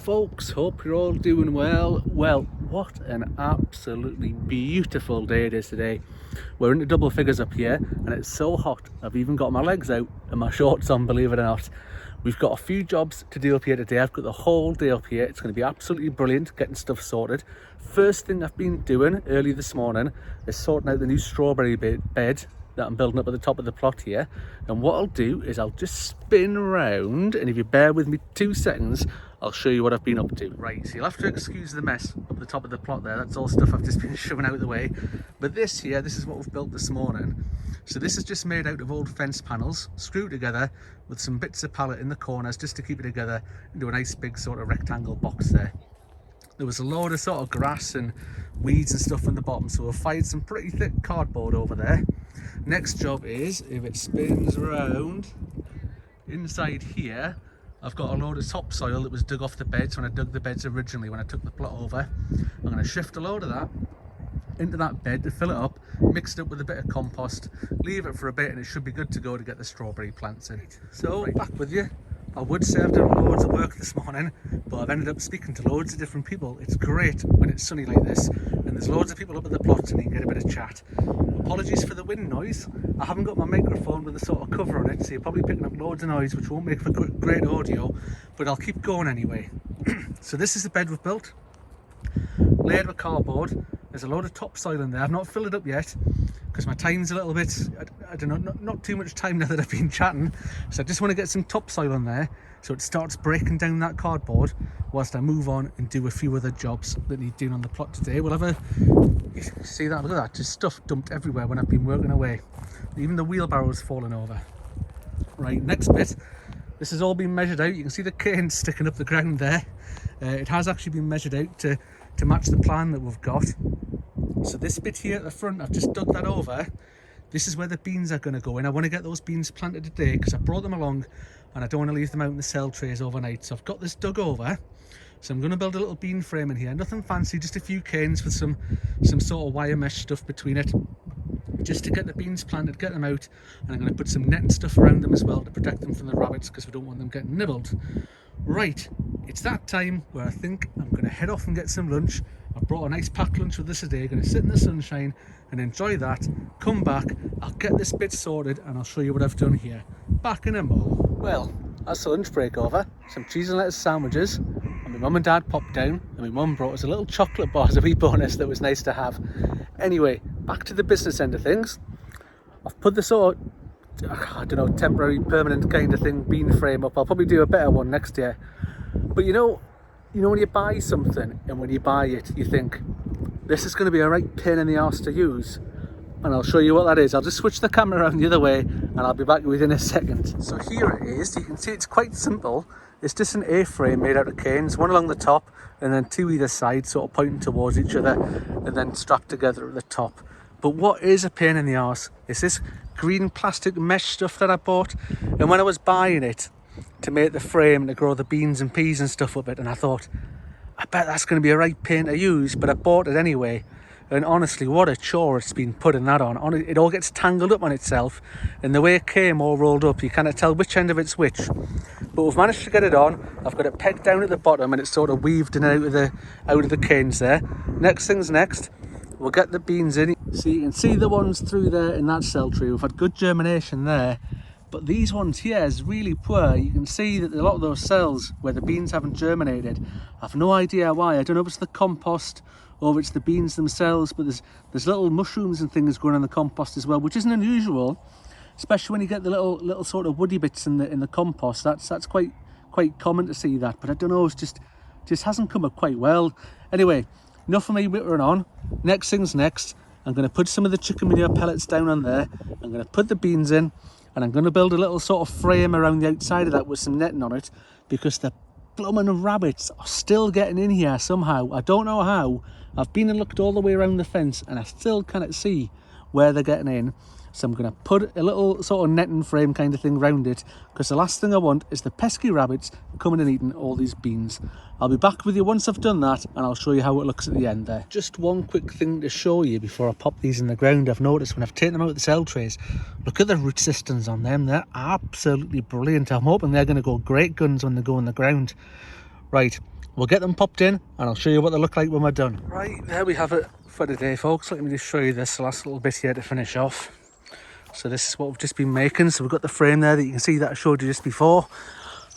folks, hope you're all doing well. Well, what an absolutely beautiful day it is today. We're into double figures up here and it's so hot I've even got my legs out and my shorts on, believe it or not. We've got a few jobs to do up here today. I've got the whole day up here. It's going to be absolutely brilliant getting stuff sorted. First thing I've been doing early this morning is sorting out the new strawberry bed that I'm building up at the top of the plot here. And what I'll do is I'll just spin around, and if you bear with me 2 seconds, I'll show you what I've been up to. Right, so you'll have to excuse the mess up the top of the plot there. That's all stuff I've just been shoving out of the way. But this here, this is what we've built this morning. So this is just made out of old fence panels, screwed together with some bits of pallet in the corners just to keep it together into a nice big sort of rectangle box there. There was a load of sort of grass and weeds and stuff on the bottom, so we've fired some pretty thick cardboard over there. Next job is, if it spins around, inside here, I've got a load of topsoil that was dug off the beds when I dug the beds originally when I took the plot over. I'm going to shift a load of that into that bed to fill it up, mix it up with a bit of compost, leave it for a bit, and it should be good to go to get the strawberry plants in. So, back with you. I would say I've done loads of work this morning, but I've ended up speaking to loads of different people. It's great when it's sunny like this, and there's loads of people up at the plots and you can get a bit of chat. Apologies for the wind noise. I haven't got my microphone with a sort of cover on it, so you're probably picking up loads of noise, which won't make for great audio, but I'll keep going anyway. So this is the bed we've built, laid with cardboard. There's a load of topsoil in there. I've not filled it up yet because my time's a little bit, I don't know, not too much time now that I've been chatting. So I just want to get some topsoil in there so it starts breaking down that cardboard whilst I move on and do a few other jobs that need doing on the plot today. We'll have a, see that, look at that, just stuff dumped everywhere when I've been working away. Even the wheelbarrow's fallen over. Right, next bit. This has all been measured out. You can see the canes sticking up the ground there. It has actually been measured out to match the plan that we've got. So this bit here at the front, I've just dug that over. This is where the beans are going to go in. I want to get those beans planted today because I brought them along and I don't want to leave them out in the cell trays overnight. So I've got this dug over. So I'm going to build a little bean frame in here. Nothing fancy, just a few canes with some sort of wire mesh stuff between it, just to get the beans planted, get them out. And I'm going to put some net and stuff around them as well to protect them from the rabbits because we don't want them getting nibbled. Right, it's that time where I think I'm going to head off and get some lunch. I brought a nice packed lunch with us today. Going to sit in the sunshine and enjoy that. Come back, I'll get this bit sorted and I'll show you what I've done here. Back in a mo. Well, that's the lunch break over. Some cheese and lettuce sandwiches. And my mum and dad popped down and my mum brought us a little chocolate bar as a wee bonus that was nice to have. Anyway, back to the business end of things. I've put the sort of, I don't know, temporary, permanent kind of thing, bean frame up. I'll probably do a better one next year. But you know when you buy something and when you buy it, you think, this is going to be a right pain in the arse to use. And I'll show you what that is. I'll just switch the camera around the other way and I'll be back within a second. So here it is. You can see it's quite simple. It's just an A-frame made out of canes, one along the top and then 2 either side, sort of pointing towards each other and then strapped together at the top. But what is a pain in the arse is this green plastic mesh stuff that I bought. And when I was buying it to make the frame to grow the beans and peas and stuff up it, and I thought, I bet that's going to be a right pain to use, but I bought it anyway. And honestly, what a chore it's been putting that on. It all gets tangled up on itself, and the way it came all rolled up, you can't tell which end of it's which. But we've managed to get it on. I've got it pegged down at the bottom and it's sort of weaved in and out of the canes there. Next thing's next. We'll get the beans in. So you can see the ones through there in that cell tree. We've had good germination there. But these ones here is really poor. You can see that a lot of those cells where the beans haven't germinated, I've no idea why. I don't know if it's the compost or if it's the beans themselves, but there's little mushrooms and things growing on the compost as well, which isn't unusual, especially when you get the little sort of woody bits in the compost. That's quite common to see that, but I don't know, it's just hasn't come up quite well. Anyway, enough of me whittering on. Next thing's next. I'm going to put some of the chicken manure pellets down on there. I'm going to put the beans in. And I'm going to build a little sort of frame around the outside of that with some netting on it because the blooming rabbits are still getting in here somehow. I don't know how. I've been and looked all the way around the fence and I still cannot see where they're getting in. So I'm going to put a little sort of netting frame kind of thing around it because the last thing I want is the pesky rabbits coming and eating all these beans. I'll be back with you once I've done that and I'll show you how it looks at the end there. Just one quick thing to show you before I pop these in the ground. I've noticed when I've taken them out of the cell trays, look at the root systems on them. They're absolutely brilliant. I'm hoping they're going to go great guns when they go in the ground. Right, we'll get them popped in and I'll show you what they look like when we're done. Right, there we have it for today, folks. Let me just show you this last little bit here to finish off. So this is what we've just been making. So we've got the frame there that you can see that I showed you just before.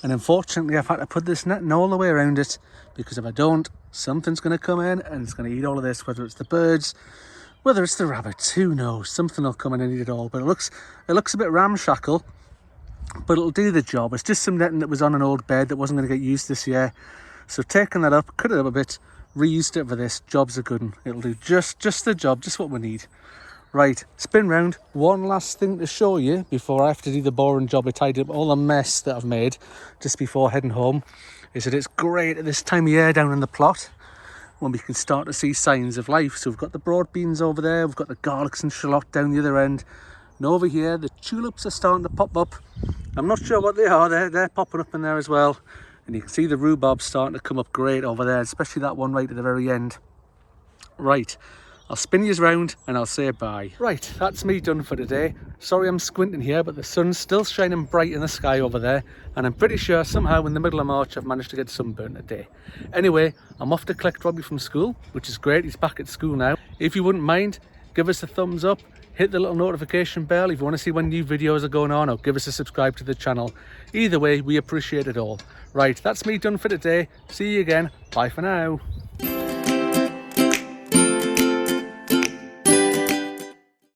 And unfortunately, I've had to put this netting all the way around it, because if I don't, something's going to come in and it's going to eat all of this, whether it's the birds, whether it's the rabbits, who knows. Something will come in and eat it all. But it looks a bit ramshackle, but it'll do the job. It's just some netting that was on an old bed that wasn't going to get used this year. So taking that up, cut it up a bit, reused it for this. Job's a good one. It'll do just the job, just what we need. Right, spin round. One last thing to show you before I have to do the boring job of tidying up all the mess that I've made just before heading home, is that it's great at this time of year down in the plot when we can start to see signs of life. So we've got the broad beans over there, we've got the garlics and shallot down the other end, and over here the tulips are starting to pop up. I'm not sure what they are, they're popping up in there as well, and you can see the rhubarb starting to come up great over there, especially that one right at the very end. Right, I'll spin you round and I'll say bye. Right, that's me done for today. Sorry I'm squinting here, but the sun's still shining bright in the sky over there, and I'm pretty sure somehow in the middle of March I've managed to get sunburnt today. Anyway, I'm off to collect Robbie from school, which is great. He's back at school now. If you wouldn't mind, give us a thumbs up, hit the little notification bell if you want to see when new videos are going on, or give us a subscribe to the channel. Either way, we appreciate it all. Right, that's me done for today. See you again. Bye for now.